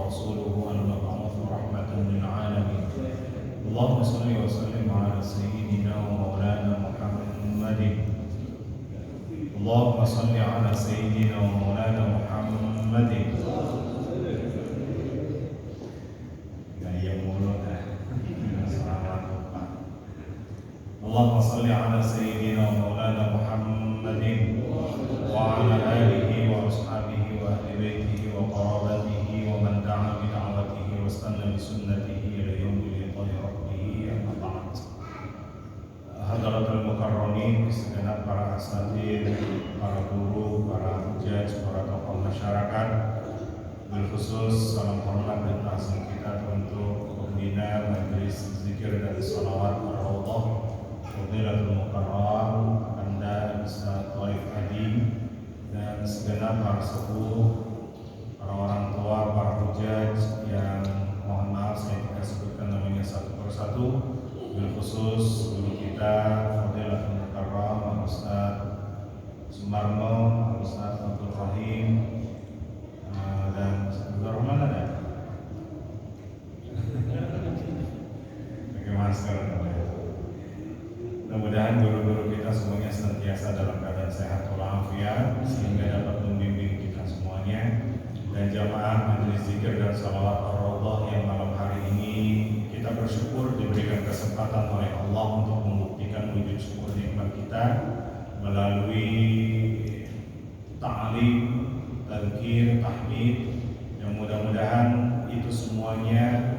ورسوله المبعوث رحمة للعالمين اللهم صل وسلم على سيدنا ومولانا محمد اللهم صل على سيدنا ومولانا محمد اللهم صل على سيدنا ومولانا محمد وعلى آله وأصحابه وأهل بيته وقرابته ومن دعا بدعوته واستنى بسنته إلى يوم لقاء ربه أما بعد. Hadratul Mukarramin, segenap para asatidz, para guru, para hujjaj, para tokoh masyarakat, bilkhusus salam hormat dan ta'zim kita untuk pembina Majelis Zikir dan Shalawat Ar-Raudhah Fadilatul Mukarram Anda Ustaz Taif Adi dan segenap para sepuh, para orang tua, para hujjaj yang mohon maaf saya tidak sebutkan namanya satu persatu, bilkhusus guru kita Fadilatul Mukarram Ustaz Sumarno, Ustaz Abdul Rahim dan Abdul Rahman ada? Pakai masker. Mudah-mudahan guru-guru kita semuanya senantiasa dalam keadaan sehat walafiat sehingga dapat membimbing kita semuanya, dan jamaah Majelis Zikir dan Shalawat Ar-Raudhah yang malam hari ini kita bersyukur diberikan kesempatan oleh Allah untuk membuktikan wujud syukur nikmat kita melalui ta'lim, tadzkir, tahmid, yang mudah-mudahan itu semuanya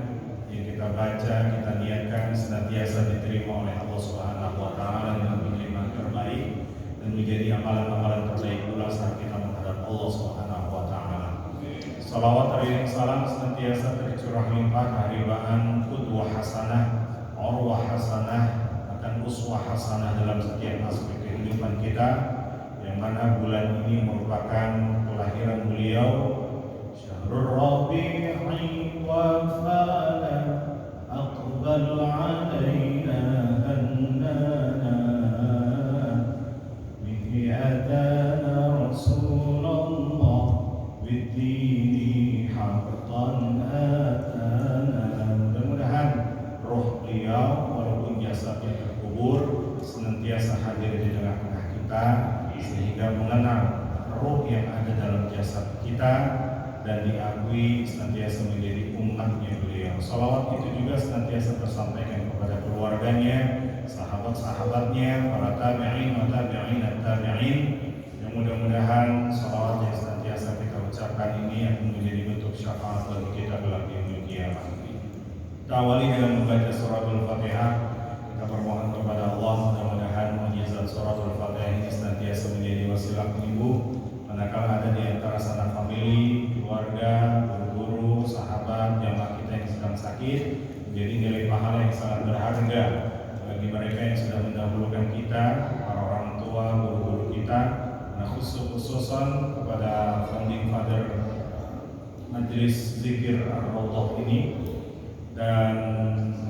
yang kita baca, kita niatkan senantiasa diterima oleh Allah Subhanahu wa taala dengan penerimaan terbaik dan menjadi amalan-amalan terbaik pula saat kita menghadap Allah Subhanahu wa taala. Salawat dan salam senantiasa tercurah limpah keharibaan qudwah hasanah, urwah hasanah, akan uswah hasanah dalam setiap aspek kehidupan kita, yang mana bulan ini merupakan kelahiran beliau Syahrul Rabi'i wa fana aqbal alaina hannana bihi atana Rasulullah bid-dini haqqan atana. Mudah-mudahan roh beliau walaupun jasadnya terkubur senantiasa hadir di tengah-tengah kita sehingga mengenal roh yang ada dalam jasad kita dan diakui senantiasa menjadi umatnya beliau. Salawat itu juga senantiasa tersampaikan kepada keluarganya, sahabat-sahabatnya, para tabi'in wa tabi'in tabi'in, yang mudah-mudahan salawat yang senantiasa kita ucapkan ini akan menjadi bentuk syafaat bagi kita kelak di yaumil qiyamah. Kita awali dengan membaca suratul Fatihah. Kita bermohon kepada Allah mudah-mudahan mukjizat suratul Fatihah ini senantiasa menjadi wasilah penyembuh manakala ada di antara sanak famili, keluarga, guru-guru, sahabat, jamaah kita yang sedang sakit, menjadi nilai pahala yang sangat berharga bagi mereka yang sudah mendahulukan kita, para orang tua, guru-guru kita, nah khususan kepada founding father Majelis Zikir Ar-Raudhah ini, dan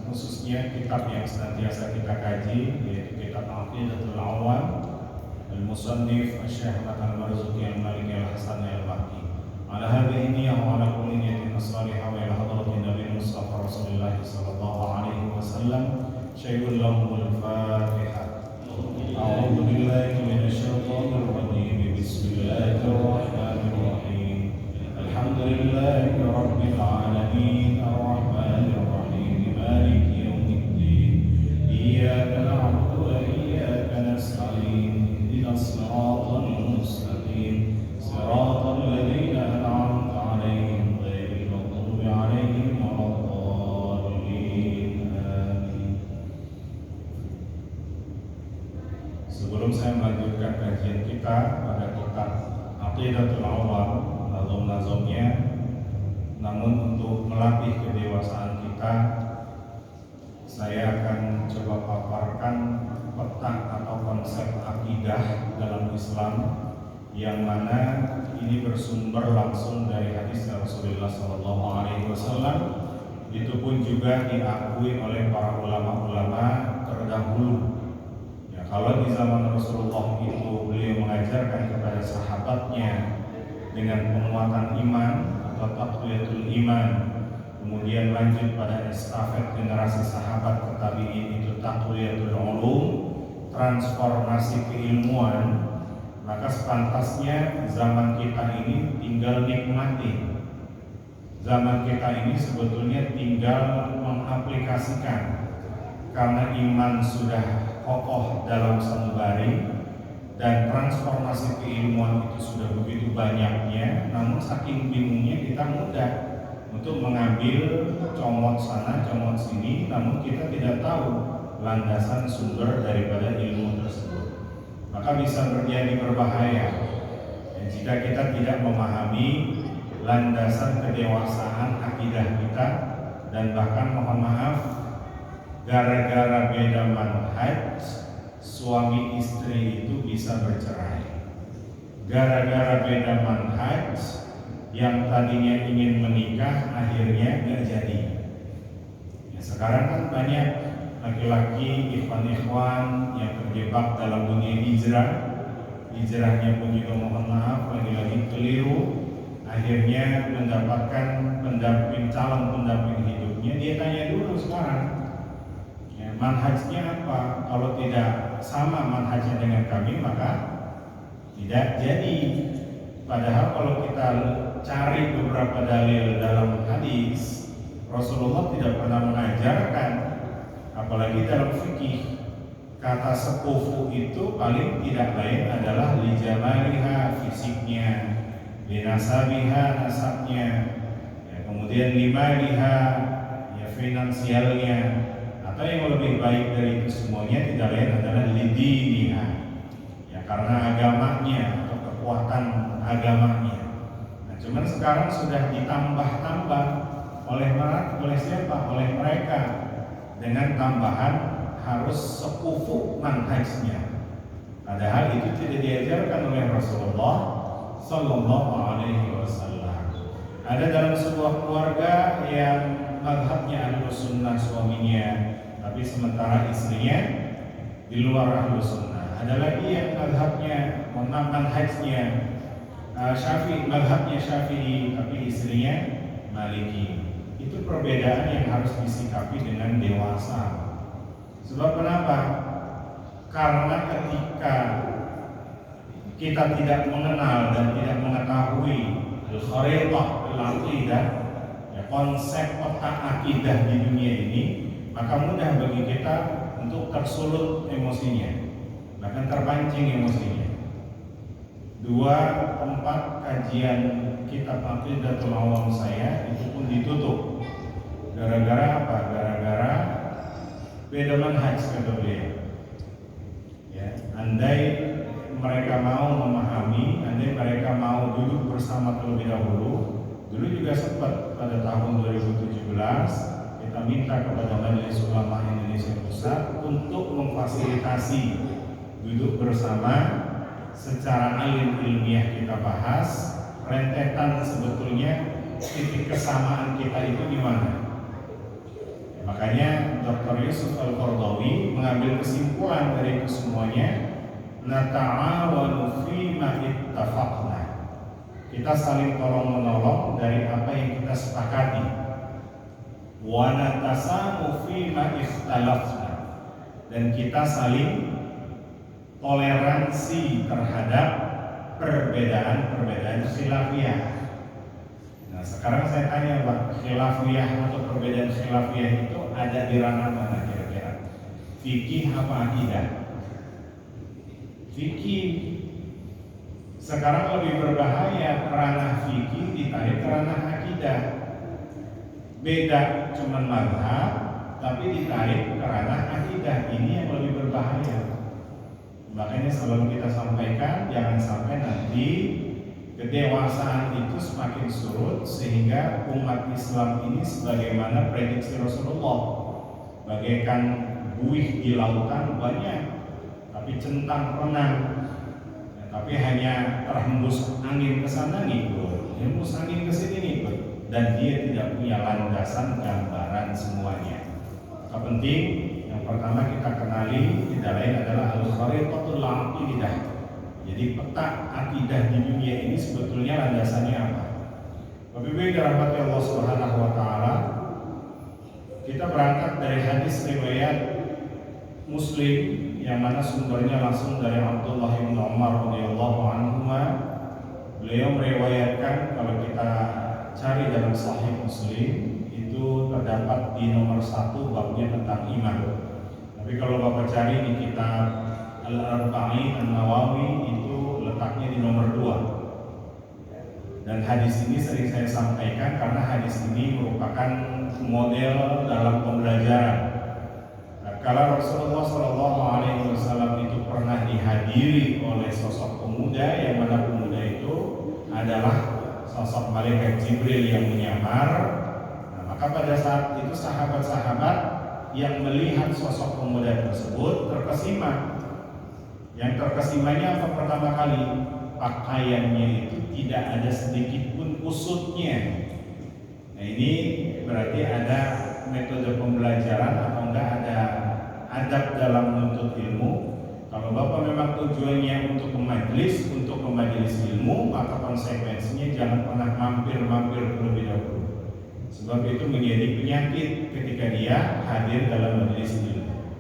khususnya kitab yang senantiasa kita kaji yaitu kitab Aqidatul Awam Al-Musannif Syekh Al-Marzuki Al-Maliki Al-Hasan Al-Baqi. Ala hadhihi niyyah wa ala kulli niyyatin salihah wa ila hadratin Nabi Mustafa Rasulullah sallallahu alaihi wasallam. Syaikhul lahumul Fatihah. A'udzu billahi minasy syaithanir rajim. Bismillahirrahmanirrahim. Alhamdulillahi rabbil alamin arrahmanir rahim maliki yaumiddin. Iyyaka na'budu wa iyyaka nasta'in. الصراط المستقيم صراط الذين أنعمت عليهم غير المغضوب عليهم ولا الضالين آمين. Sebelum saya melanjutkan kajian kita pada kitab Aqidatul Awam nazom-nazomnya, namun untuk melatih kedewasaan kita, saya akan coba paparkan peta atau konsep akidah dalam Islam yang mana ini bersumber langsung dari hadis Rasulullah SAW. Itu pun juga diakui oleh para ulama-ulama terdahulu. Ya, kalau di zaman Rasulullah itu beliau mengajarkan kepada sahabatnya dengan penguatan iman atau taqwiyatul iman, kemudian lanjut pada estafet generasi sahabat ke tabi'in itu taqwiyatul ulum, transformasi keilmuan, maka sepantasnya zaman kita ini tinggal nikmati. Zaman kita ini sebetulnya tinggal mengaplikasikan, karena iman sudah kokoh dalam sanubari dan transformasi keilmuan itu sudah begitu banyaknya. Namun saking bingungnya kita mudah untuk mengambil comot sana comot sini, namun kita tidak tahu landasan sumber daripada ilmu tersebut. Maka bisa menjadi berbahaya jika kita tidak memahami landasan kedewasaan akidah kita, dan bahkan mohon maaf, gara-gara beda manhaj suami istri itu bisa bercerai. Gara-gara beda manhaj yang tadinya ingin menikah akhirnya nggak jadi. Ya, sekarang kan banyak laki-laki ikhwan-ikhwan yang terjebak dalam dunia hijrahnya pun juga mohon maaf lagi-lagi keliru. Akhirnya mendapatkan calon pendamping hidupnya, dia tanya dulu sekarang, ya, manhajnya apa? Kalau tidak sama manhajnya dengan kami, maka tidak jadi. Padahal kalau kita cari beberapa dalil dalam hadis, Rasulullah tidak pernah mengajarkan, apalagi dalam fikih, kata sepupu itu paling tidak lain adalah lijamaliha, fisiknya, binasabiha, nasabnya, ya, kemudian limaliha, ya, finansialnya, atau yang lebih baik dari itu semuanya tidak lain adalah lidiniha, ya, karena agamanya atau kekuatan agamanya. Nah, cuman sekarang sudah ditambah-tambah oleh siapa? Oleh mereka, dengan tambahan harus sepupu manhajnya. Padahal itu tidak diajarkan oleh Rasulullah Sallallahu Alaihi Wasallam. Ada dalam sebuah keluarga yang mazhabnya Ahlus Sunnah suaminya, tapi sementara istrinya di luar Ahlus Sunnah. Ada lagi yang mazhabnya manhajnya Syafi'i, mazhabnya Syafi'i, tapi istrinya Maliki. Itu perbedaan yang harus disikapi dengan dewasa. Sebab kenapa? Karena ketika kita tidak mengenal dan tidak mengetahui al-kharidah al-aqidah, ya, konsep peta akidah di dunia ini, maka mudah bagi kita untuk tersulut emosinya, bahkan terpancing emosinya. 2 tempat kajian kitab Aqidatul Awam saya itu pun ditutup. Gara-gara apa? Gara-gara beda manhaj kata beliau. Ya, andai mereka mau memahami, andai mereka mau duduk bersama terlebih dahulu. Dulu juga sempat pada tahun 2017 kita minta kepada Majelis Ulama Indonesia Pusat untuk memfasilitasi duduk bersama secara alim ilmiah, kita bahas rentetan sebetulnya titik kesamaan kita itu di mana. Ya, makanya Dr. Yusuf Al-Qaradawi mengambil kesimpulan dari itu semuanya, nata'awanu fima ittafaqna. Kita saling tolong-menolong dari apa yang kita sepakati. Wa natasamu fima ikhtalafna. Dan kita saling toleransi terhadap perbedaan-perbedaan khilafiyah. Nah, sekarang saya tanya Pak, khilafiyah atau perbedaan khilafiyah itu ada di ranah mana kira-kira? Fikih apa akidah? Fikih. Sekarang lebih berbahaya ranah fikih ditarik ke ranah akidah. Beda cuman mazhab, tapi ditarik ke ranah akidah. Ini yang lebih berbahaya. Makanya selalu kita sampaikan, jangan sampai nanti kedewasaan itu semakin surut sehingga umat Islam ini sebagaimana prediksi Rasulullah, bagaikan buih di lautan banyak, tapi centang renang, ya, tapi hanya terhembus angin ke sana ngikut, hembus angin ke sini ngikut, dan dia tidak punya landasan gambaran semuanya. Maka penting yang pertama kita kenali tidak lain adalah al-kharidatul aqidah. Jadi peta akidah di dunia ini sebetulnya landasannya apa? Bapak Ibu yang dirahmati Allah Subhanahu wa taala, kita berangkat dari hadis riwayat Muslim yang mana sumbernya langsung dari Abdullah bin Umar radhiyallahu anhu. Beliau meriwayatkan, kalau kita cari dalam Sahih Muslim itu terdapat di nomor 1 babnya tentang iman. Tapi kalau Bapak cari di kitab Al-Arba'in An-Nawawi itu letaknya di nomor 2. Dan hadis ini sering saya sampaikan karena hadis ini merupakan model dalam pembelajaran. Kalau Rasulullah SAW itu pernah dihadiri oleh sosok pemuda, yang mana pemuda itu adalah sosok malaikat Jibril yang menyamar. Nah, maka pada saat itu sahabat-sahabat yang melihat sosok pemuda tersebut terkesima. Yang terkesimanya apa? Pertama kali, pakaiannya itu tidak ada sedikit pun kusutnya. Nah, ini berarti ada metode pembelajaran atau enggak ada adab dalam menuntut ilmu. Kalau Bapak memang tujuannya untuk ke majelis ilmu, maka konsekuensinya jangan pernah mampir terlebih dahulu. Sebab itu menjadi penyakit ketika dia hadir dalam majelis ilmu.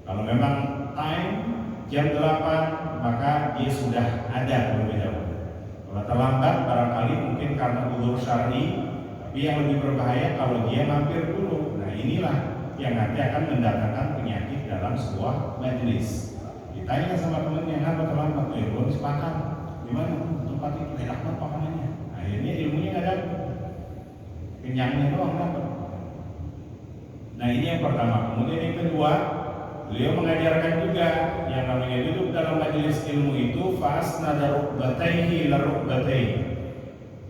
Kalau memang time jam 8, maka dia sudah ada terlebih dahulu. Kalau terlambat barangkali mungkin karena uzur syar'i, tapi yang lebih berbahaya kalau dia mampir dulu. Nah, inilah yang nanti akan mendatangkan penyakit dalam sebuah majelis. Ditanya sama temennya, kenapa terlambat? Ya belum sepakat. Gimana tempat itu? Enak banget makanannya. Akhirnya ilmunya nggak dapat, kenyangnya doang dapat. Nah, ini yang pertama. Kemudian yang kedua, beliau mengajarkan juga yang namanya duduk dalam majelis ilmu itu fasnada rukbatayhi la rukbatayhi.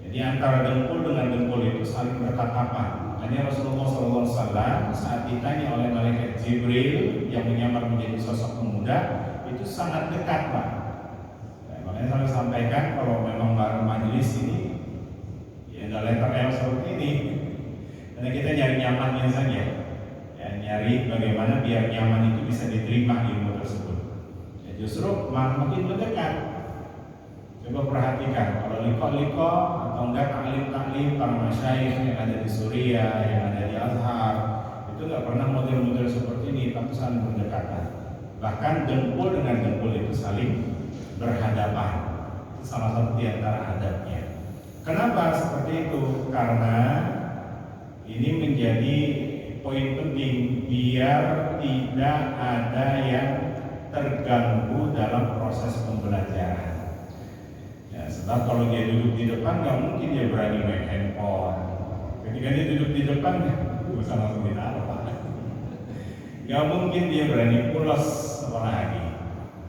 Jadi antara dengkul dengan dengkul itu saling bertatapan. Makanya Rasulullah SAW saat ditanya oleh malaikat Jibril yang menyamar menjadi sosok pemuda, itu sangat dekat, Pak. Nah, makanya saya sampaikan kalau memang bareng majelis ini, ya ada letter L seperti ini. Karena kita nyari nyamannya saja, ya, nyari bagaimana biar nyaman itu bisa diterima ilmu tersebut. Ya, justru makin mendekat. Coba perhatikan, kalau liko atau enggak taklim para masyayikh yang ada di Suriah, yang ada di Azhar, itu enggak pernah model-model seperti ini, tapi saling berdekatan. Bahkan dengkul dengan dengkul itu saling berhadapan. Itu salah satu di antara adabnya. Kenapa seperti itu? Karena ini menjadi poin penting biar tidak ada yang terganggu dalam proses pembelajaran. Ya, sebab kalau dia duduk di depan, nggak mungkin dia berani main handphone. Ketika dia duduk di depan, bisa langsung ditaruh. Nggak mungkin dia berani pulas apalagi.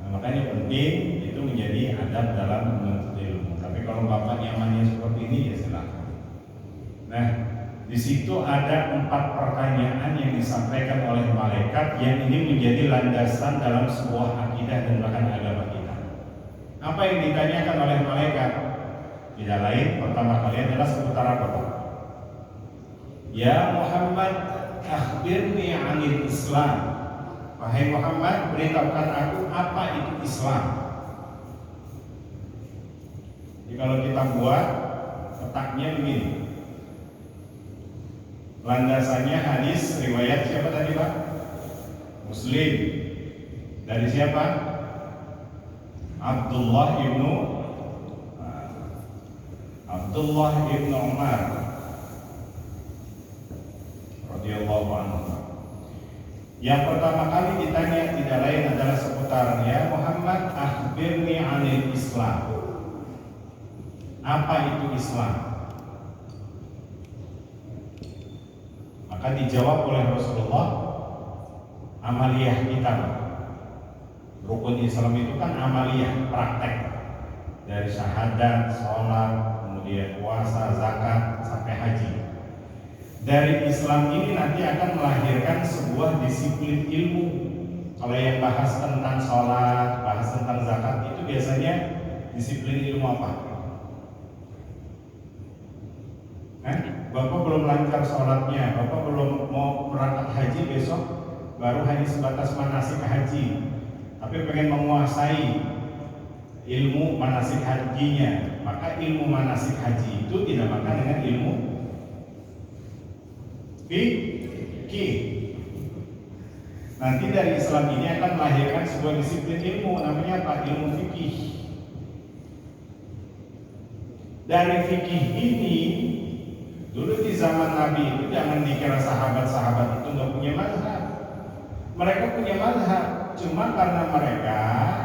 Nah, makanya penting itu menjadi adab dalam menuntut ilmu. Tapi kalau Bapak nyamannya seperti ini, ya silakan. Nah, di situ ada 4 pertanyaan yang disampaikan oleh malaikat yang ini menjadi landasan dalam sebuah akidah dan bahkan agama kita. Apa yang ditanyakan oleh malaikat? Tidak lain, pertama kali adalah seputar apa, Pak? Ya Muhammad, akhbirni 'anil Islam. Wahai Muhammad, beritahukan aku apa itu Islam. Jadi kalau kita buat letaknya begini. Landasannya hadis riwayat siapa tadi, Pak? Muslim. Dari siapa? Abdullah ibnu Umar radhiyallahu anhu. Yang pertama kali ditanya tidak lain adalah seputar, ya Muhammad, akhbirni 'anil Islam. Apa itu Islam? Maka dijawab oleh Rasulullah, amaliyah kita. Rukun Islam itu kan amaliyah, praktek. Dari syahadat, sholat, kemudian puasa, zakat, sampai haji. Dari Islam ini nanti akan melahirkan sebuah disiplin ilmu. Kalau yang bahas tentang sholat, bahas tentang zakat, itu biasanya disiplin ilmu apa? Bapak belum lancar sholatnya, Bapak belum mau berangkat haji besok, baru hanya sebatas manasik haji, tapi pengen menguasai ilmu manasik hajinya, maka ilmu manasik haji itu dinamakan dengan ilmu fikih. Nanti dari Islam ini akan melahirkan sebuah disiplin ilmu, namanya apa? Ilmu fikih. Dari fikih ini, dulu di zaman Nabi itu jangan dikira sahabat-sahabat itu nggak punya mazhab. Mereka punya mazhab, cuma karena mereka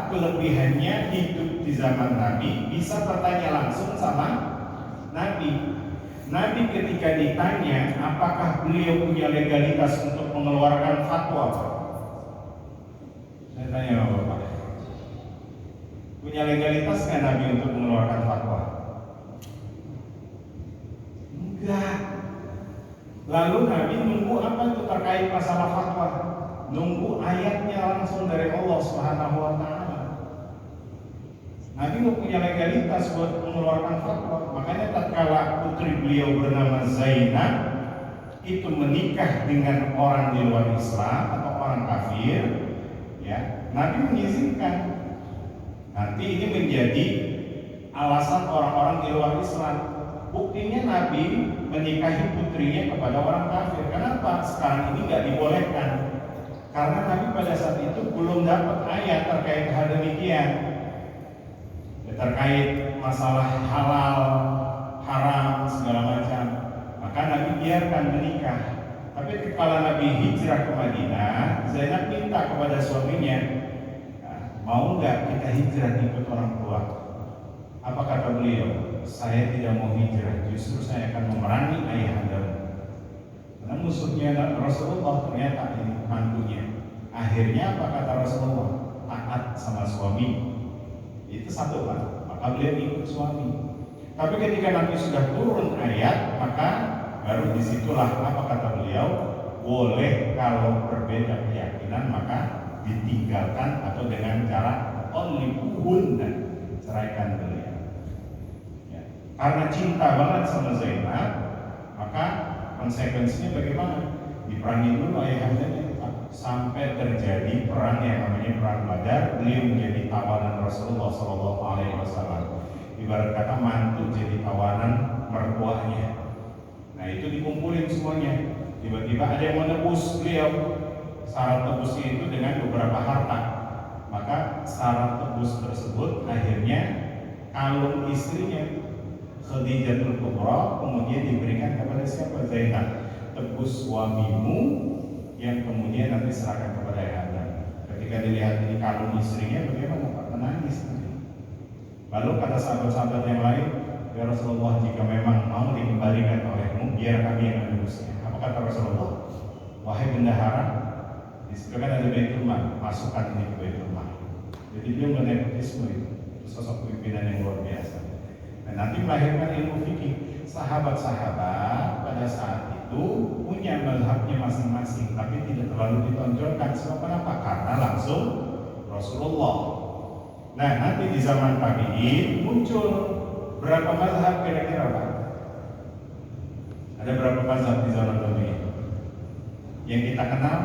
kelebihannya hidup di zaman Nabi bisa bertanya langsung sama Nabi. Nabi ketika ditanya apakah beliau punya legalitas untuk mengeluarkan fatwa, saya tanya Bapak, punya legalitas nggak Nabi untuk mengeluarkan fatwa? Enggak. Lalu Nabi nunggu apa itu terkait masalah fatwa? Nunggu ayatnya langsung dari Allah Subhanahu wa Ta'ala. Nabi nggak punya legalitas buat mengeluarkan fatwa. Makanya tatkala putri beliau bernama Zainab itu menikah dengan orang di luar Islam atau orang kafir, ya, Nabi mengizinkan. Nanti ini menjadi alasan orang-orang di luar Islam. Buktinya Nabi menikahi putrinya kepada orang kafir. Kenapa? Sekarang ini nggak dibolehkan. Karena Nabi pada saat itu belum dapat ayat terkait hal demikian, terkait masalah halal, haram, segala macam. Maka Nabi biarkan menikah. Tapi kalau Nabi hijrah ke Madinah, Zainab minta kepada suaminya, mau nggak kita hijrah ikut orang tua? Apa kata beliau? Saya tidak mau hijrah, justru saya akan memerangi ayahandamu. Karena musuhnya Rasulullah ternyata ini mantunya. Akhirnya apa kata Rasulullah? Taat sama suami. Itu satu Pak. Maka beliau ikut suami. Tapi ketika nanti sudah turun ayat, maka baru disitulah apa kata beliau? Boleh kalau berbeda keyakinan maka ditinggalkan atau dengan cara dan ceraikan beliau. Karena cinta banget sama Zainab, maka konsekuensinya bagaimana? Diperangi dulu ayahandanya sampai terjadi perang yang namanya perang Badar. Beliau menjadi tawanan Rasulullah SAW. Ibarat kata mantu jadi tawanan mertuanya. Nah itu dikumpulin semuanya. Tiba-tiba ada yang menebus beliau. Syarat tebusnya itu dengan beberapa harta. Maka syarat tebus tersebut akhirnya kalung istrinya Khadijatul Kubra kemudian diberikan kepada siapa? Zainab. Tebus suamimu yang kemudian nanti serahkan kepada ayahanda. Ketika dilihat ini kalung istrinya, bagaimana Pak? Menangis nanti. Lalu kata sahabat-sahabat yang lain, ya Rasulullah, jika memang mau dikembalikan olehmu, biar kami yang menebusnya. Apa kata Rasulullah? Wahai bendahara, di situ kan ada Baitul Mal, masukkan ini ke Baitul Mal. Jadi dia menepotisme itu, sosok pimpinan yang luar biasa. Dan nanti melahirkan ilmu fikih. Sahabat-sahabat pada saat itu punya mazhabnya masing-masing, tapi tidak terlalu ditonjolkan. Sebab kenapa? Karena langsung Rasulullah. Nah nanti di zaman tabi'in muncul berapa mazhab kira-kira Pak? Ada berapa mazhab di zaman tabi'in? Yang kita kenal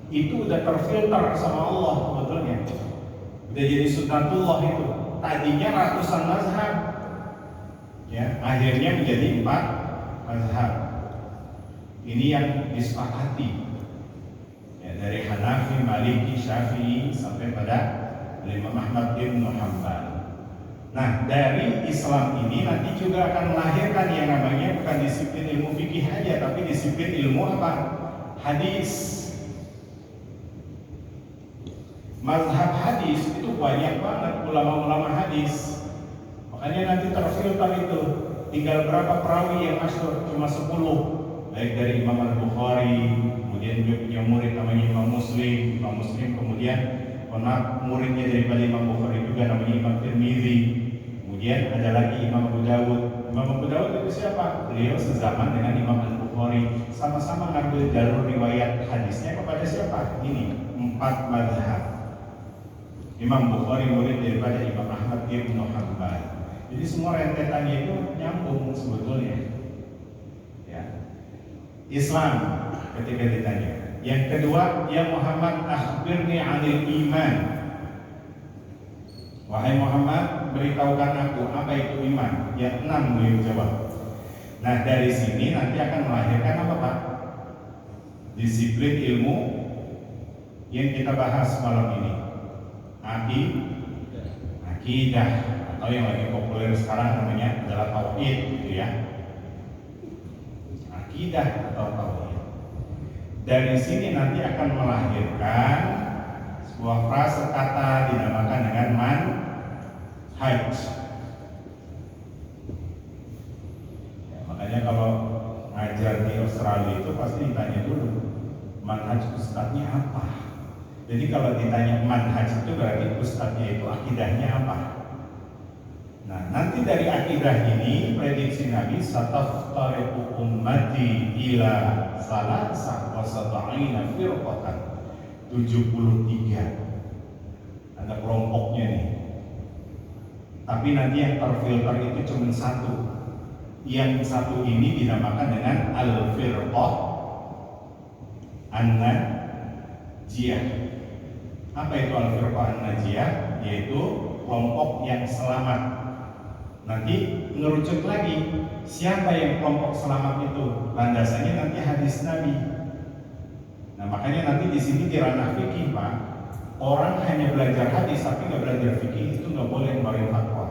itu udah terfilter sama Allah sebetulnya. Udah jadi sunnatullah itu. Tadinya ratusan mazhab, ya akhirnya menjadi 4 mazhab. Ini yang disepakati, ya, dari Hanafi, Maliki, Syafi'i sampai pada Imam Ahmad bin Hanbal. Nah dari Islam ini nanti juga akan melahirkan yang namanya bukan disiplin ilmu fikih aja, tapi disiplin ilmu apa? Hadis. Mazhab hadis itu banyak banget ulama-ulama hadis. Makanya nanti terfilter itu. Tinggal berapa perawi yang masyhur, cuma 10. Baik dari Imam Al-Bukhari, kemudian juga punya murid namanya Imam Muslim. Imam Muslim kemudian muridnya daripada Imam Bukhari juga namanya Imam Tirmidzi. Kemudian ada lagi Imam Abu Dawud. Imam Abu Dawud itu siapa? Beliau sezaman dengan Imam Al-Bukhari. Sama-sama ngambil jalur riwayat hadisnya kepada siapa? Ini 4 mazhab. Imam Bukhari murid daripada Imam Ahmad bin Hanbal. Jadi semua rentetannya itu nyambung sebetulnya. Ya. Islam ketika ditanya. Yang kedua, ya Muhammad akhbirni 'anil iman. Wahai Muhammad, beritahukan aku apa itu iman. Yang 6 beliau jawab. Nah dari sini nanti akan melahirkan apa Pak? Disiplin ilmu yang kita bahas malam ini. Akidah atau yang lagi populer sekarang namanya adalah tauhid gitu ya. Akidah atau tauhid. Dari sini nanti akan melahirkan sebuah frase kata dinamakan dengan manhaj. Ya, makanya kalau ngajar di Australia itu pasti ditanya dulu manhaj ustadznya apa. Jadi kalau ditanya manhaj itu berarti ustadznya itu akidahnya apa. Nah nanti dari akidah ini prediksi Nabi sataftariqu ummati ila salasah wa sab'ina firqatan 73. Ada kelompoknya nih. Tapi nanti yang terfilter itu cuma satu. Yang satu ini dinamakan dengan al-firqah an-najiyah. Apa itu al-firqah an-najiyah? Yaitu kelompok yang selamat. Nanti ngerucut lagi siapa yang kelompok selamat itu, landasannya nanti hadis Nabi. Nah makanya nanti di sini di ranah fikih Pak, orang hanya belajar hadis tapi nggak belajar fikih itu nggak boleh ngeluarin fatwa.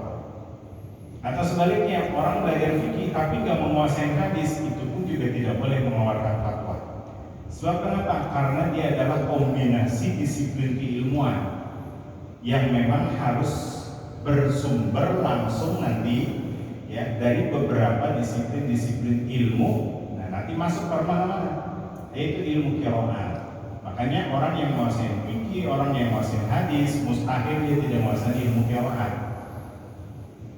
Atau sebaliknya orang belajar fikih tapi nggak menguasai hadis itu pun juga tidak boleh mengeluarkan fatwa. Sebab kenapa? Karena dia adalah kombinasi disiplin keilmuan yang memang harus bersumber langsung nanti ya dari beberapa disiplin ilmu. Nah nanti masuk ke mana-mana, yaitu ilmu qiraat. Makanya orang yang menguasai fikih, orang yang menguasai hadis, mustahil dia tidak menguasai ilmu qiraat.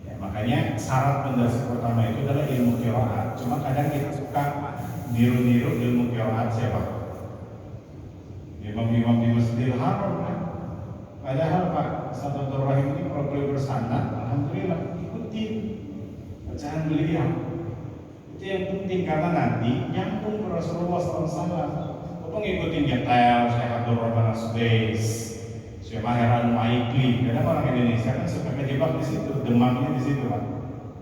Ya, makanya syarat mendasar pertama itu adalah ilmu qiraat. Cuma kadang kita suka niru-niru ilmu qiraat siapa? Imam-imam di Masjidil Haram kan? Padahal Pak Sahabatul Rahim ini kalau beliau bersanad, alhamdulillah ikuti bacaan beliau. Itu yang penting karena nanti nyambung ke Rasulullah SAW. Kau ngikutin nyetel Syekh Abdul Rahman As-Sudais, Syekh Maher Al-Maikli. Karena orang Indonesia kan suka kejebak di situ, demamnya di situ Pak.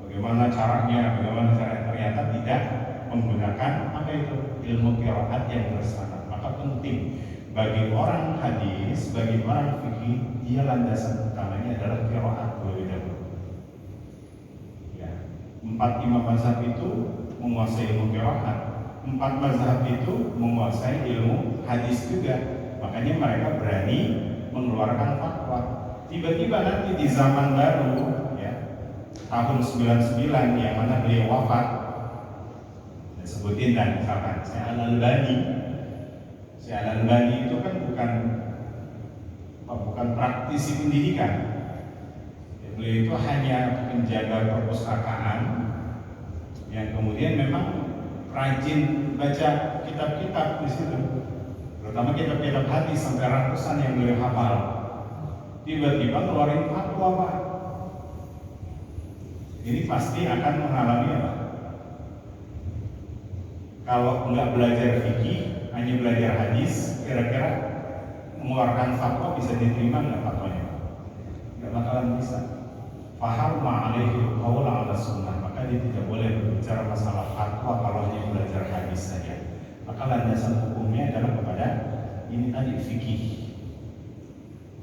Bagaimana caranya, ternyata tidak menggunakan apa itu ilmu qiraat yang bersanad. Maka penting bagi orang hadis, bagi orang fikih, dia landasan utamanya adalah qiraat terlebih dahulu. Ya, 4 imam mazhab itu menguasai ilmu qiraat, 4 mazhab itu menguasai ilmu hadis juga. Makanya mereka berani mengeluarkan fatwa. Tiba-tiba nanti di zaman baru, ya, tahun 99 yang mana beliau wafat, sebutin dan misalkan saya Al-Albani. Syekh Al-Albani itu kan bukan praktisi pendidikan. Beliau itu hanya penjaga perpustakaan yang kemudian memang rajin baca kitab-kitab di situ, terutama kitab-kitab hadis sampai ratusan yang beliau hafal. Tiba-tiba ngeluarin fatwa Pak. Ini pasti akan mengalami apa? Kalau nggak belajar fikih, hanya belajar hadis, kira-kira mengeluarkan fatwa bisa diterima nggak fatwanya? Nggak bakalan bisa. Faham ma'alaihi qawla ala sunnah, maka dia tidak boleh berbicara masalah fatwa kalau hanya belajar hadis saja. Maka landasan hukumnya adalah kepada ini tadi fikih.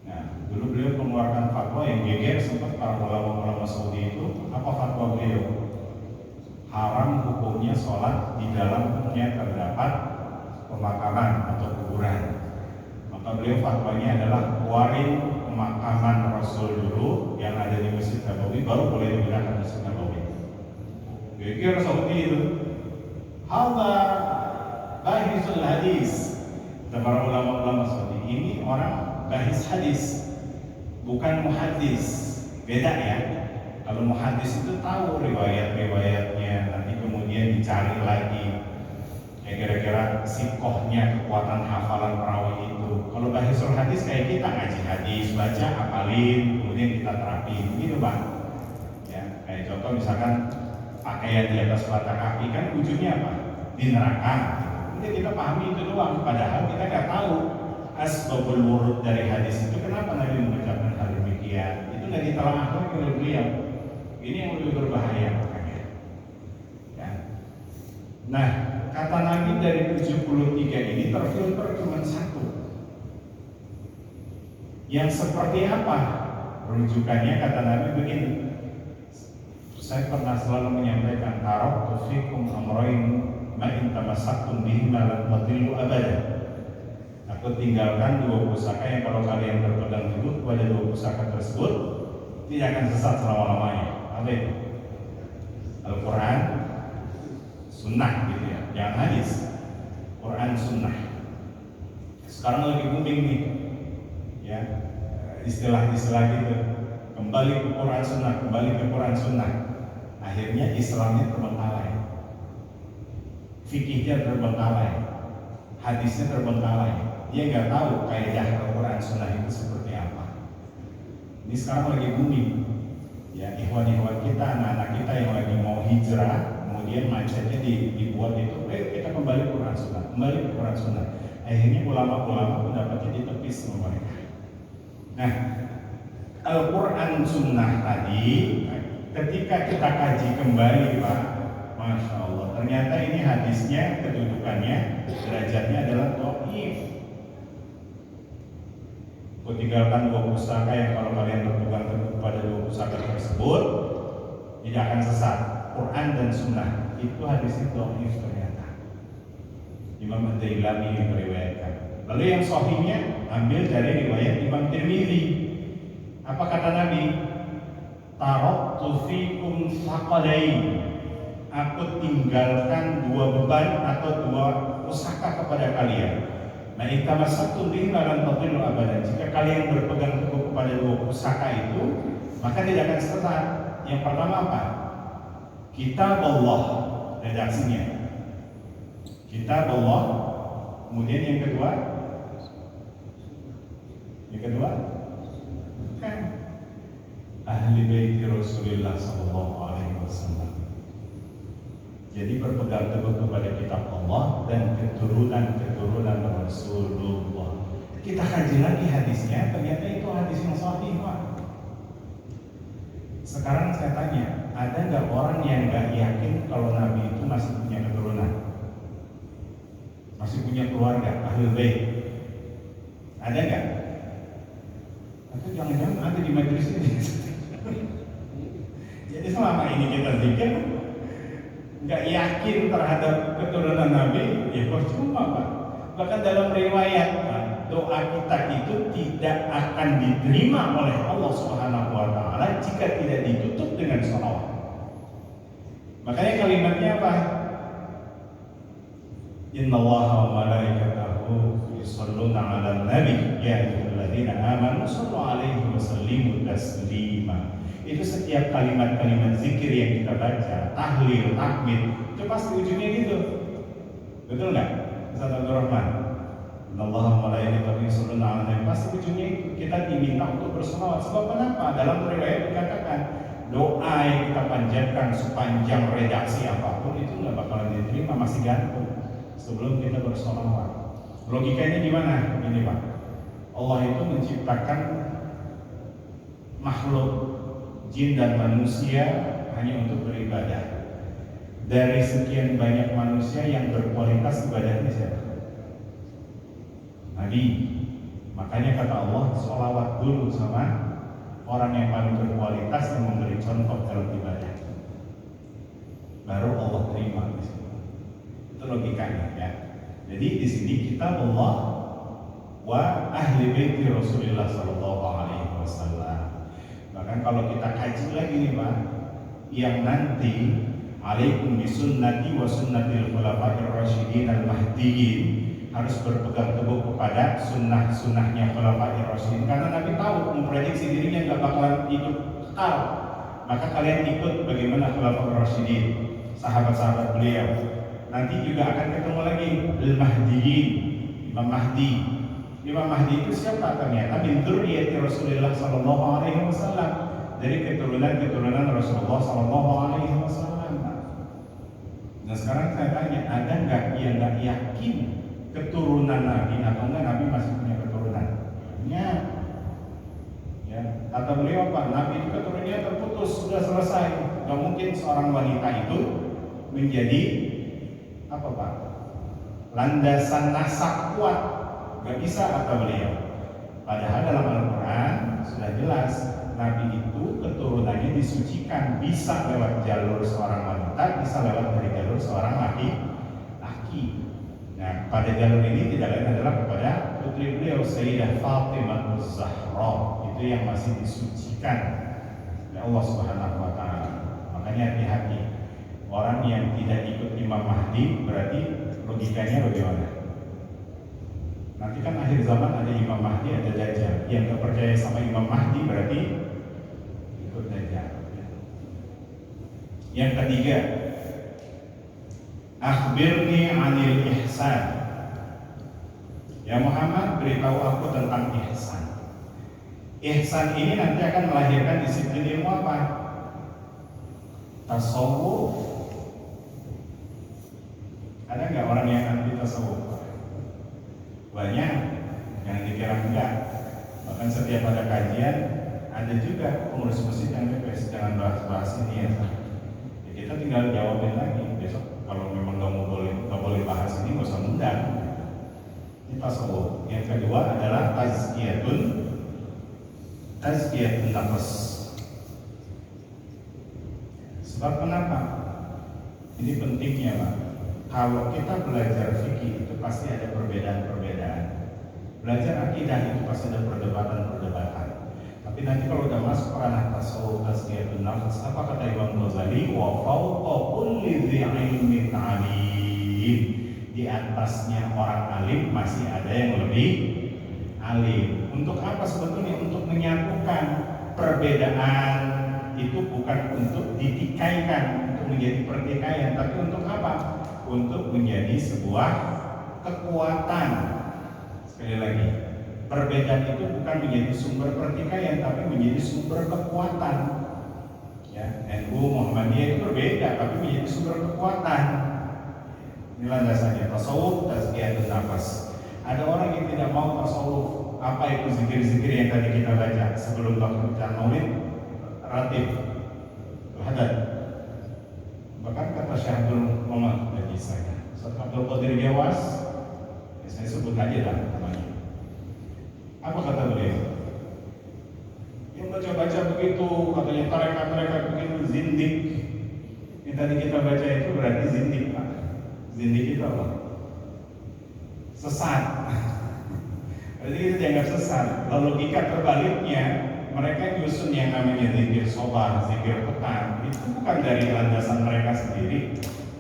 Nah, dulu beliau mengeluarkan fatwa yang geger sempat para ulama-ulama Saudi itu. Apa fatwa beliau? Haram hukumnya sholat di dalamnya terdapat pemakaman atau kuburan. Maka beliau fatwanya adalah keluarin pemakaman Rasul dulu yang ada di Masjid Nabawi, baru boleh digunakan Masjid Nabawi. Geger Saudi itu. Hadza bahisul hadis. Dan para ulama-ulama Saudi ini orang bahis hadis, bukan muhaddis. Beda ya. Kalau muhaddis itu tahu riwayat-riwayatnya, nanti kemudian dicari lagi. Ya kira-kira sikohnya, kekuatan hafalan perawi itu. Kalau bahisul hadis kayak kita ngaji hadis, baca, hafalin, kemudian kita terapin, gitu Pak. Ya, kayak contoh misalkan pakaian di atas mata kaki kan ujungnya apa? Di neraka. Jadi kita pahami itu doang. Padahal kita nggak tahu asbabul wurud dari hadis itu kenapa Nabi mengucapkan hal demikian. Itu nggak ditelaah lagi oleh beliau. Ini yang lebih berbahaya makanya. Ya. Nah, kata Nabi dari 73 ini terfilter cuma satu. Yang seperti apa? Rujukannya kata Nabi begini. Saya pernah selalu menyampaikan taraktu fikum amrayn ma in tamassaktum bihima lan tadillu abada. Aku tinggalkan dua pusaka yang kalau kalian berpegang teguh kepada dua pusaka tersebut tidak akan sesat selama-lamanya. Apa itu? Al-Quran, Sunnah gitu ya. Jangan hadis. Quran, Sunnah. Sekarang lagi booming nih, ya istilah-istilah gitu. Kembali ke Quran Sunnah, kembali ke Quran Sunnah. Akhirnya Islamnya terbengkalai, fikihnya terbengkalai, hadisnya terbengkalai. Dia nggak tahu kaidah Al-Quran Sunnah itu seperti apa. Ini sekarang lagi booming. Ya, ikhwan-ikhwan kita, anak-anak kita yang lagi mau hijrah, kemudian mindsetnya dibuat itu, kita kembali ke Quran Sunnah, kembali ke Quran Sunnah. Akhirnya ulama-ulama pendapatnya ditepis sama mereka. Nah, Al-Quran Sunnah tadi, ketika kita kaji kembali, Pak, Masya Allah, ternyata ini hadisnya, kedudukannya, derajatnya adalah dhaif. Kau tinggalkan dua pusaka yang kalau kalian berpegang teguh pada dua pusaka tersebut tidak akan sesat. Quran dan Sunnah itu hadisnya dhaif ternyata. Imam Ad-Dailami yang meriwayatkan. Lalu yang sahihnya ambil dari riwayat Imam Tirmidzi. Apa kata Nabi? Taraktu fikum thaqalain. Aku tinggalkan dua beban atau dua pusaka kepada kalian. Nah, itamassaktum bihi lan tadillu abadan. Jika kalian berpegang teguh kepada dua pusaka itu, maka tidak akan sesat. Yang pertama apa? Kitab Allah, redaksinya. Kitab Allah. Kemudian yang kedua? Yang kedua? Kan ahli bait Rasulullah sallallahu alaihi wasallam. Jadi berpegang teguh kepada kitab Allah dan keturunan Rasulullah. Kita kaji lagi hadisnya, ternyata itu hadis yang sahih, Pak. Sekarang saya tanya, ada nggak orang yang nggak yakin kalau Nabi itu masih punya keturunan, masih punya keluarga, ahli bait? Ada nggak? Atau jangan-jangan ada di majelis ini? Jadi selama ini kita pikir nggak yakin terhadap keturunan Nabi, ya percuma, Pak. Bahkan dalam riwayat, doa kita itu tidak akan diterima oleh Allah Subhanahu wa Ta'ala jika tidak ditutup dengan sholawat. Makanya kalimatnya apa? Innallaha wa malaikatahu yusholluna 'alan nabi ya ayyuhalladzina amanu shallu 'alaihi wa sallimu taslima. Itu setiap kalimat-kalimat zikir yang kita baca, tahlil, tahmid, itu pasti ujungnya gitu. Betul nggak? Ustaz Abdul Rahman? Innallaha wa malaikatahu yusholluna 'alan nabi. Pasti ujungnya itu kita diminta untuk berselawat. Sebab kenapa? Dalam riwayat dikatakan doa yang kita panjatkan sepanjang redaksi apapun itu nggak bakalan diterima, masih gantung sebelum kita berselawat. Logikanya gimana? Ini, Pak. Allah itu menciptakan makhluk jin dan manusia hanya untuk beribadah. Dari sekian banyak manusia yang berkualitas ibadahnya siapa? Nabi. Makanya kata Allah, sholawat dulu sama orang yang paling berkualitas yang memberi contoh dalam ibadah. Baru Allah terima di sini. Itu logikanya, ya. Jadi di sini kitab Allah wa ahli bait Rasulullah sallallahu alaihi wasallam. Bahkan kalau kita kaji lagi nih, Pak, yang nanti alaikum bisunnati wa sunnatil khulafa'ir rasyidin al-mahdiyyin, harus berpegang teguh kepada sunnah-sunnahnya khulafa'ir rasyidin, karena Nabi tahu memprediksi dirinya nggak bakalan hidup kekal. Maka kalian ikut bagaimana khulafa'ir rasyidin, sahabat-sahabat beliau. Nanti juga akan ketemu lagi al-mahdiyyin, Imam Mahdi. Imam Mahdi itu siapa? Ternyata min dzurriyyati Rasulullah sallallahu alaihi wasallam, dari keturunan Rasulullah sallallahu alaihi wasallam. Nah, sekarang saya tanya, ada nggak yang nggak yakin keturunan Nabi atau enggak Nabi masih punya keturunan? Ya, Kata beliau apa? Nabi itu keturunannya terputus, sudah selesai. Gak mungkin seorang wanita itu menjadi apa Pak? Landasan nasab kuat. Gak bisa kata beliau. Padahal dalam Al-Quran sudah jelas Nabi itu keturunannya disucikan, bisa lewat jalur seorang wanita, bisa lewat dari jalur seorang laki. Nah, pada jalur ini tidak lain adalah kepada putri beliau Sayyidah Fatimah Az-Zahra, itu yang masih disucikan oleh Allah Subhanahu wa taala. Makanya hati-hati. Orang yang tidak ikut Imam Mahdi berarti logikanya bagaimana? Nanti kan akhir zaman ada Imam Mahdi, ada Dajjal. Yang gak percaya sama Imam Mahdi berarti ikut Dajjal. Yang ketiga, akhbirni anil ihsan. Ya Muhammad, beritahu aku tentang ihsan. Ihsan ini nanti akan melahirkan disiplin ilmu apa? Tasawuf. Ada nggak orang yang anti tasawuf? Banyak, jangan dikira enggak. Bahkan setiap ada kajian, ada juga pengurus masjid yang request jangan bahas-bahas ini ya. Kita tinggal jawabin lagi besok. Kalau memang nggak boleh bahas ini, nggak usah undang. Ini tasawuf. Yang kedua adalah tazkiyatun nafs. Sebab kenapa? Ini pentingnya Pak. Kalau kita belajar fikih itu pasti ada perbedaan-perbedaan. Belajar akidah itu pasti ada perdebatan-perdebatan. Tapi nanti kalau udah masuk ranah tasawuf tazkiyatun nafs, apa kata Imam Ghazali? Wa fawqa kulli dzi ilmin alim. Di atasnya orang alim masih ada yang lebih alim. Untuk apa sebetulnya? Untuk menyatukan perbedaan itu bukan untuk ditikaikan, untuk menjadi pertikaian, tapi untuk apa? Untuk menjadi sebuah kekuatan. Sekali lagi, perbedaan itu bukan menjadi sumber pertikaian, tapi menjadi sumber kekuatan. Ya, NU Muhammadiyah itu berbeda, tapi menjadi sumber kekuatan. Ini landasannya tasawuf tazkiyatun nafs. Ada orang yang tidak mau tasawuf. Apa itu zikir-zikir yang tadi kita baca sebelum bacaan Maulid? Ratib, hadad. Bahkan kata Syekh Abdul Muhammad bagi saya, Syekh Abdul Qadir Jawas, ya saya sebut aja lah namanya. Apa kata beliau? Yang baca-baca begitu, katanya tarekat-tarekat begitu zindik. Yang tadi kita baca itu berarti zindik Pak. Zindik itu apa? Sesat. Berarti kita dianggap sesat. Kalau logika terbaliknya, mereka nyusun yang namanya zikir sobar, zikir petang, itu bukan dari landasan mereka sendiri.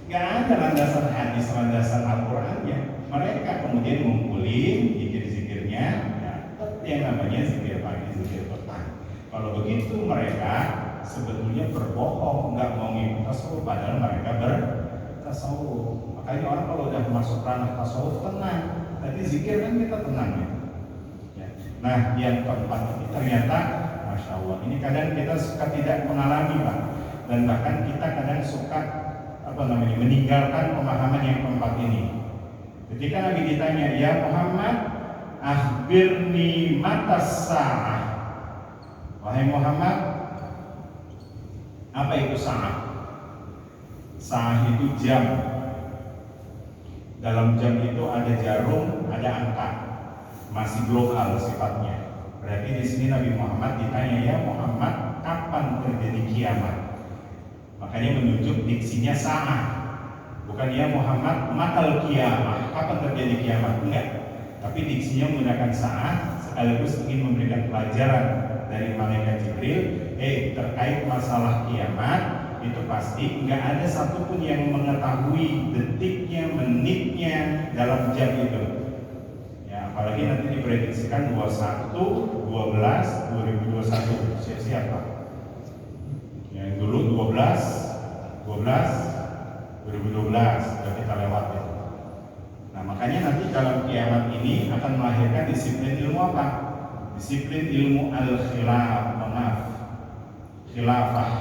Gak ada landasan hadis, landasan Al-Qurannya. Mereka kemudian ngumpulin zikir-zikirnya, yang namanya zikir pagi, zikir petang. Kalau begitu mereka sebetulnya berbohong, nggak mau ngikut tasawuf, padahal mereka bertasawuf. Makanya orang kalau udah masuk ranah tasawuf tenang. Tadi zikir kan kita tenang ya. Nah, yang keempat ini ternyata, masya Allah, ini kadang kita suka tidak mengalami Pak, dan bahkan kita kadang suka meninggalkan pemahaman yang keempat ini. Ketika Nabi ditanya, ya Muhammad, akhbirni matas sa'ah. Wahai Muhammad, apa itu sa'ah? Sa'ah itu jam. Dalam jam itu ada jarum, ada angka. Masih global sifatnya. Berarti di sini Nabi Muhammad ditanya, ya Muhammad, kapan terjadi kiamat? Makanya menunjuk diksinya sa'ah. Bukan ya Muhammad, matal kiamat, kapan terjadi kiamat? Enggak. Tapi diksinya menggunakan sa'ah, sekaligus ingin memberikan pelajaran dari malaikat Jibril, terkait masalah kiamat, itu pasti enggak ada satupun yang mengetahui detiknya, menitnya dalam jam itu. Apalagi nanti diprediksikan 21/12/2021. Siap-siap Pak. Yang dulu 12/12/2012 sudah kita lewati. Nah makanya nanti dalam kiamat ini akan melahirkan disiplin ilmu apa? Disiplin ilmu khilafah.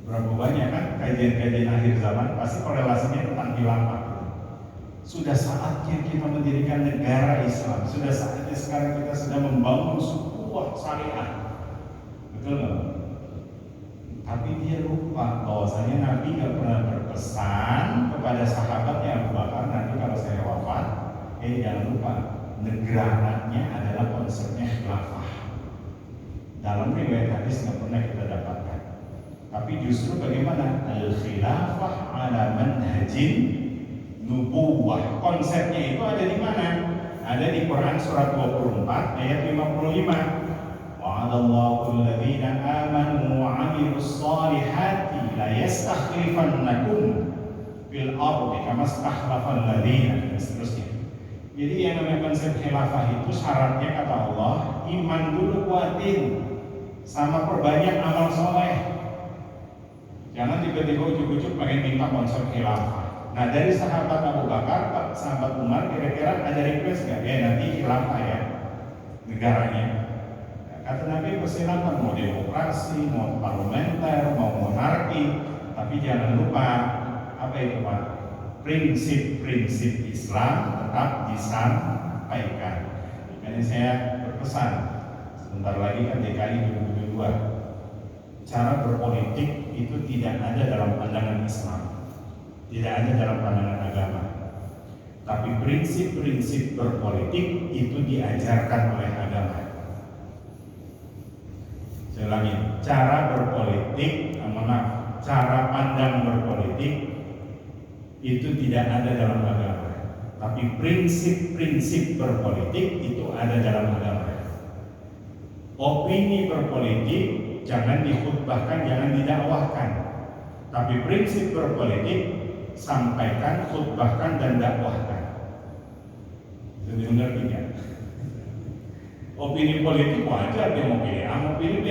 Berapa banyak kan kajian-kajian akhir zaman pasti korelasinya tentang khilafah. Sudah saatnya kita mendirikan negara Islam. Sudah saatnya sekarang kita sedang membangun sebuah syariat. Betul nggak? Tapi dia lupa bahwasanya Nabi nggak pernah berpesan kepada sahabatnya Abu Bakar, nanti kalau saya wafat, jangan lupa negaranya adalah konsepnya khilafah. Dalam riwayat hadis nggak pernah kita dapatkan. Tapi justru bagaimana al-khilafah ala manhajin nubuwah. Konsepnya itu ada di mana? Ada di Quran surat 24 ayat 55. Wa'adallahu alladhina amanu wa 'amilus shalihati la yastakhlifannakum fil ardi kama istakhlafal ladzina, dan seterusnya. Jadi yang namanya konsep khilafah itu syaratnya kata Allah, iman dulu kuatin sama perbanyak amal soleh. Jangan tiba-tiba ujuk-ujuk pengen minta konsep khilafah. Nah, dari sahabat Abu Bakar, sahabat Umar, kira-kira ada request nggak? Nanti khilafah ya negaranya. Kata Nabi persilakan, mau demokrasi, mau parlementer, mau monarki, tapi jangan lupa apa itu Pak? Prinsip-prinsip Islam tetap disampaikan. Makanya saya berpesan, sebentar lagi kan DKI 2022. Cara berpolitik itu tidak ada dalam pandangan Islam, tidak ada dalam pandangan agama. Tapi prinsip-prinsip berpolitik itu diajarkan oleh agama. Saya ulangi, cara berpolitik, cara pandang berpolitik itu tidak ada dalam agama. Tapi prinsip-prinsip berpolitik itu ada dalam agama. Opini berpolitik jangan dikhutbahkan, jangan didakwahkan. Tapi prinsip berpolitik sampaikan, khutbahkan dan dakwahkan. Jadi benar tidak? Opini politik wajar, dia mau pilih A, mau pilih B.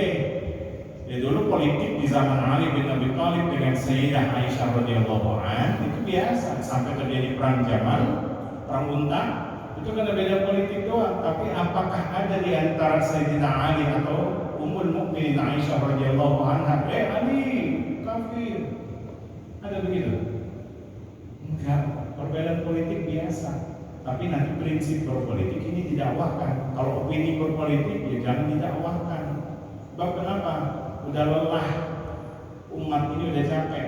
Ya dulu politik di zaman Ali bin Abi Thalib dengan Sayyidah Aisyah radhiyallahu anha itu biasa, sampai terjadi perang Jamal, perang Unta, itu kan beda politik doang. Tapi apakah ada di antara Sayyidina Ali atau Ummul Mukminin Aisyah radhiyallahu anha, Ali kafir, ada begitu? Enggak, perbedaan politik biasa. Tapi nanti prinsip berpolitik ini didakwahkan. Kalau opini berpolitik ya jangan didakwahkan. Sebab kenapa? Udah lelah, umat ini udah capek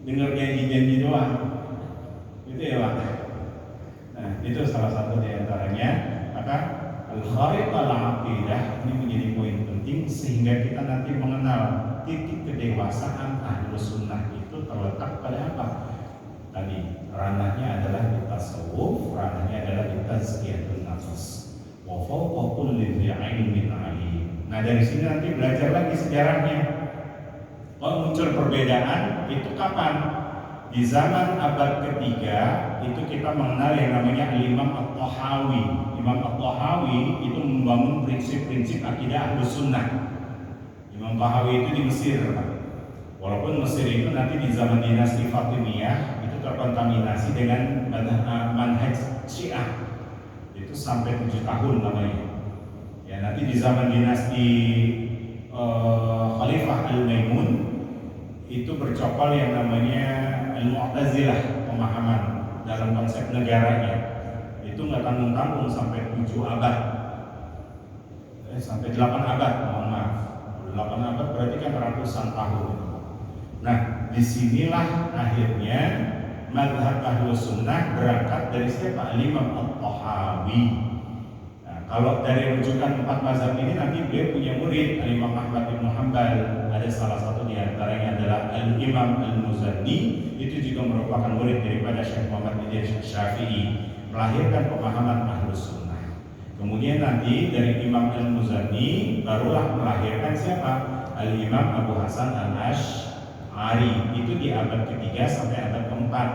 dengar janji-janji doang. Itu ya Pak. Nah itu salah satu di antaranya. Maka al-khariqah al-aqidah ini menjadi poin penting sehingga kita nanti mengenal titik kedewasaan Ahlus Sunnah itu terletak pada apa? Tadi ranahnya adalah di tasawuf, ranahnya adalah di tazkiyatun nafs. Wa fawqa kulli dzi ilmin alim. Nah dari sini nanti belajar lagi sejarahnya. Kalau muncul perbedaan itu kapan? Di zaman abad ketiga itu kita mengenal yang namanya Imam At-Tahawi. Imam At-Tahawi itu membangun prinsip-prinsip akidah Ahlus Sunnah. Imam Tahawi itu di Mesir. Walaupun Mesir itu nanti di zaman dinasti Fatimiyah terkontaminasi dengan manhaj Syiah, itu sampai 7 tahun namanya. Ya nanti di zaman dinasti Khalifah Al-Maimun itu bercokol yang namanya Al-Mu'tazilah, pemahaman dalam konsep negaranya. Itu nggak tanggung-tanggung sampai 7 abad, sampai 8 abad, mohon maaf. 8 abad berarti kan ratusan tahun. Nah disinilah akhirnya mazhab Ahlus Sunnah berangkat dari siapa? Imam At-Tahawi. Nah, kalau dari rujukan 4 mazhab ini nanti beliau punya murid Imam Ahmad bin Hanbal. Ada salah satu di antaranya adalah Al-Imam Al-Muzani, itu juga merupakan murid daripada Syekh Muhammad bin Syafi'i, melahirkan pemahaman Ahlus Sunnah. Kemudian nanti dari Imam Al-Muzani barulah melahirkan siapa? Al-Imam Abu Hasan Al-Asy'ari, itu di abad ketiga sampai abad keempat.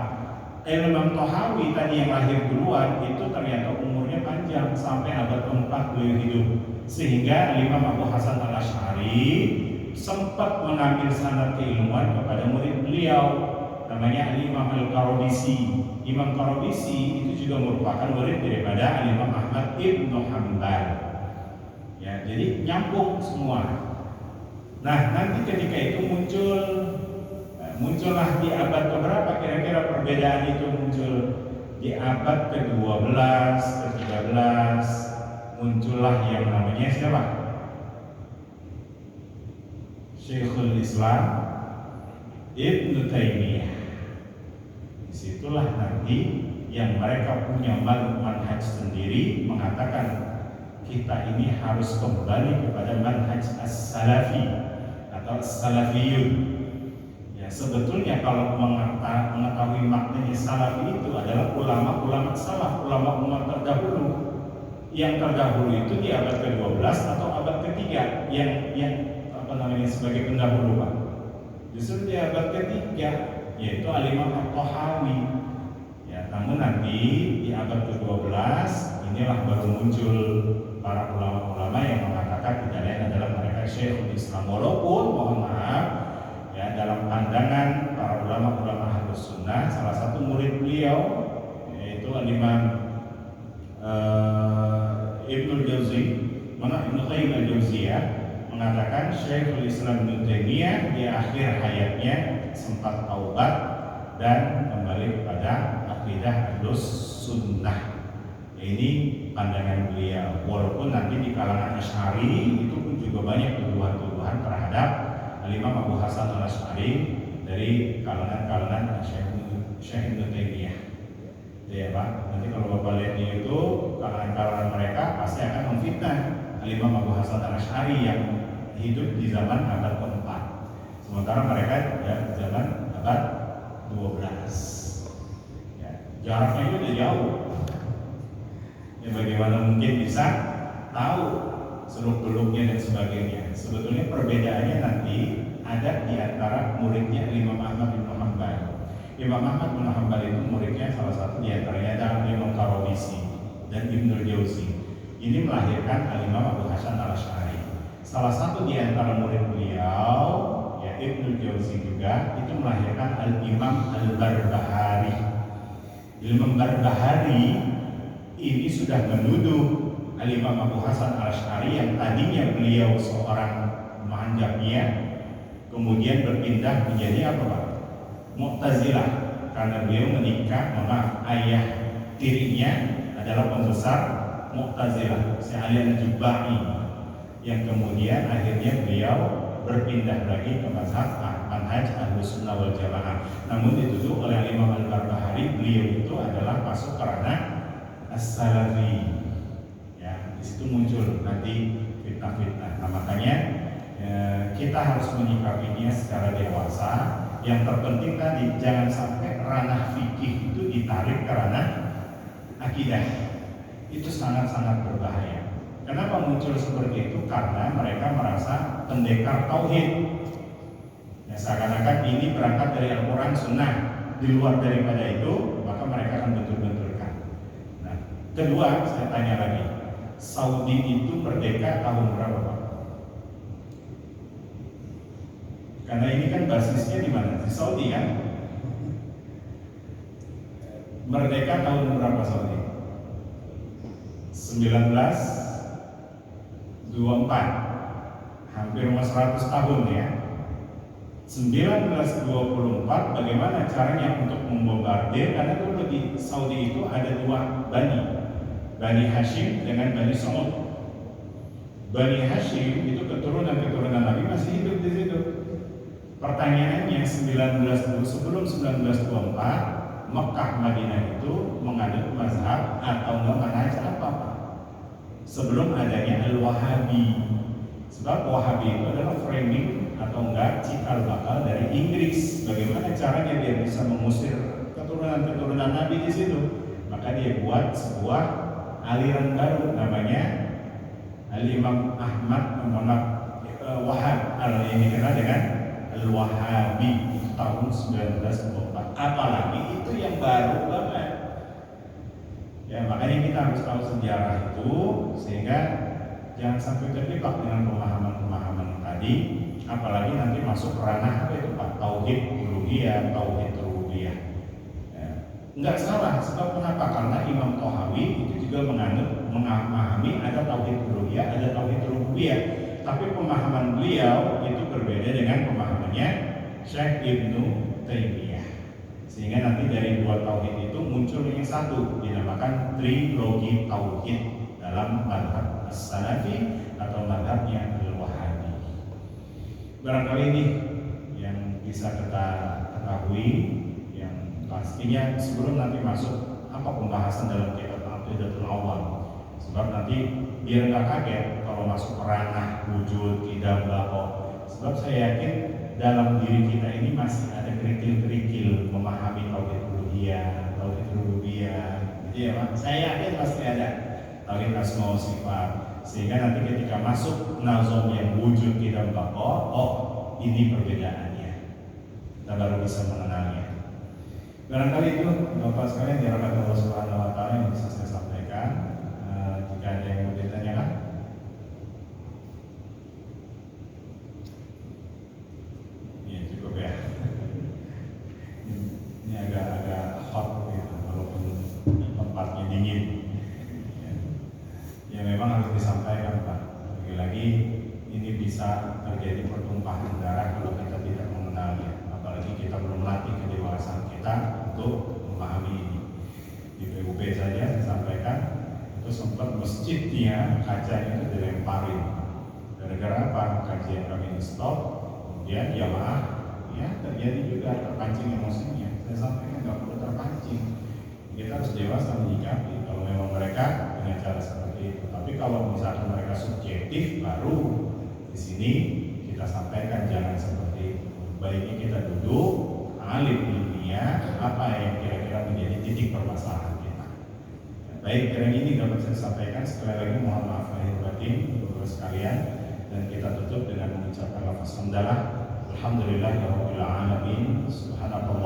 Imam Tahawi tadi yang lahir duluan itu ternyata umurnya panjang sampai abad keempat beliau hidup, sehingga Imam Abu Hasan Al-Asy'ari sempat mengambil sanad keilmuan kepada murid beliau namanya Imam Al-Qarabisi. Imam Qarabisi itu juga merupakan murid daripada Imam Ahmad bin Hanbal. Ya, jadi nyambung semua. Nah, nanti ketika itu muncul muncullah di abad keberapa kira-kira perbedaan itu muncul? Di abad ke-12, ke-13 muncullah yang namanya siapa? Syekhul Islam Ibnu Taimiyah. Disitulah nanti yang mereka punya manhaj sendiri mengatakan kita ini harus kembali kepada manhaj as-salafi atau as-salafiyun. Ya, sebetulnya kalau mengetahui maknanya salafi itu adalah ulama-ulama salaf, ulama umat terdahulu. Yang terdahulu itu di abad ke-12 atau abad ke-3 yang sebagai pendahulu, Pak. Justru di abad ke-3 yaitu Al-Imam At-Tahawi. Ya, namun nanti di abad ke-12 inilah baru muncul para ulama-ulama yang mengatakan tidak lain adalah mereka Syekhul Islam. Walaupun mohon maaf ya, dalam pandangan para ulama-ulama Ahlus Sunnah, salah satu murid beliau yaitu Al-Imam Ibnu Qayyim al-Jauziyah mengatakan Syekhul Islam Ibnu Taimiyah di akhir hayatnya sempat taubat dan kembali kepada akidah Ahlus Sunnah. Ini pandangan beliau. Walaupun nanti di kalangan Asy'ari itu pun juga banyak tuduhan-tuduhan terhadap Al-Imam Abu Hasan Al-Asy'ari dari kalangan Syekh Ibnu Taimiyah. Ya Pak, nanti kalau Bapak lihat di YouTube, kalangan mereka pasti akan memfitnah Al-Imam Abu Hasan Al-Asy'ari yang hidup di zaman abad ke-4. Sementara mereka ya zaman abad 12. Ya, jaraknya itu udah jauh. Ya, bagaimana mungkin bisa tahu seluk-beluknya dan sebagainya. Sebetulnya perbedaannya nanti ada di antara muridnya Imam Ahmad bin Hanbal. Imam Ahmad bin Hanbal itu muridnya salah satu di antaranya adalah Imam Qarabisi dan Ibnu Jauzi. Ini melahirkan Al-Imam Abu Hasan Al-Asy'ari. Salah satu di antara murid beliau, ya Ibnu Jauzi juga, itu melahirkan Al-Imam Al-Barbahari. Imam Barbahari ini sudah menuduh Al-Imam Abu Hasan Al-Asy'ari yang tadinya beliau seorang Mu'tazilah, kemudian berpindah menjadi apa Pak? Mu'tazilah, karena beliau menikah, ayah tirinya adalah pembesar Mu'tazilah, si Ali Al-Jubai, yang kemudian akhirnya beliau berpindah lagi ke mazhab manhaj Ahlus Sunnah wal Jamaah. Namun dituduh oleh Imam Al-Barbahari beliau itu adalah masuk ke ranah as-salafi. Ya, di situ muncul nanti fitnah-fitnah. Nah, makanya kita harus menyikapinya secara dewasa. Yang terpenting tadi jangan sampai ranah fikih itu ditarik ke ranah akidah. Itu sangat-sangat berbahaya. Kenapa muncul seperti itu? Karena mereka merasa pendekar tauhid. Ya, seakan-akan ini berangkat dari Al-Quran Sunnah. Di luar daripada itu, maka mereka akan bentur-benturkan. Nah, kedua, saya tanya lagi, Saudi itu merdeka tahun berapa Pak? Karena ini kan basisnya di mana? Di Saudi kan? Merdeka tahun berapa Saudi? 1924, hampir 100 tahun ya. 1924 bagaimana caranya untuk membombardir? Karena dulu di Saudi itu ada dua Bani Hashim dengan Bani Saud. Bani Hashim itu keturunan Nabi masih hidup di situ. Pertanyaannya sebelum 1924 Mekah Madinah itu menganut mazhab atau manhaj apa Pak? Sebelum adanya Al-Wahabi. Sebab Wahabi itu adalah framing atau enggak cikal bakal dari Inggris. Bagaimana caranya dia bisa mengusir keturunan Nabi di situ? Maka dia buat sebuah aliran baru namanya Al-Imam Ahmad Wahab. Ini dikenal dengan Al-Wahabi itu tahun 1924. Apalagi itu yang baru banget. Ya, makanya kita harus tahu sejarah itu sehingga jangan sampai terjebak dengan pemahaman-pemahaman tadi, apalagi nanti masuk ranah apa itu Pak? Tauhid uluhiyah, tauhid rububiyah. Ya, enggak salah, sebab kenapa? Karena Imam Tahawi itu juga memahami ada tauhid uluhiyah, ada tauhid rububiyah. Tapi pemahaman beliau itu berbeda dengan pemahamannya Syekh Ibnu Taimiyah. Sehingga nanti dari dua tauhid itu muncul yang satu, dinamakan trilogi tauhid dalam mazhab as-Salafi atau mazhabnya al-Wahabi. Barangkali ini yang bisa kita ketahui, yang pastinya sebelum nanti masuk apa pembahasan dalam kitab Aqidatul Awam. Sebab nanti biar nggak kaget kalau masuk ranah wujud, tidak, bako. Sebab saya yakin dalam diri kita ini masih ada kerikil-kerikil memahami tauhid uluhiyah, tauhid rububiyah, gitu ya Pak. Saya yakin pasti ada tauhid asma wa sifat. Sehingga nanti ketika masuk nazom yang wujud tidak bako, oh ini perbedaannya. Kita baru bisa mengenalnya. Barangkali itu Bapak sekalian dirahmati Allah Subhanahu wa taala yang bisa saya sampaikan. Jika ada yang mau ditanyakan, ya cukup ya. Ini agak hot gitu, walaupun tempatnya dingin. Ya memang harus disampaikan Pak. Lagi-lagi ini bisa terjadi pertumpahan darah kalau kita tidak mengenalnya. Apalagi kita belum latih kedewasaan kita untuk memahami ini. Di PUP saja saya sampaikan itu sempat masjidnya kacanya itu dilemparin. Gara-gara apa? Kajian kami di stop, kemudian jamaah ya terjadi juga terpancing emosinya. Saya sampaikan nggak perlu terpancing. Kita harus dewasa menyikapi kalau memang mereka dengan cara seperti itu. Tapi kalau misalkan mereka subjektif, baru di sini kita sampaikan jangan seperti itu. Baiknya kita duduk, alim ilmiah, apa yang kira-kira menjadi titik permasalahan kita. Baik, kira ini dapat saya sampaikan. Sekali lagi mohon maaf lahir batin untuk sekalian, dan kita tutup dengan mengucapkan lafaz hamdalah. Alhamdulillahirabbil alamin. Subhanallah.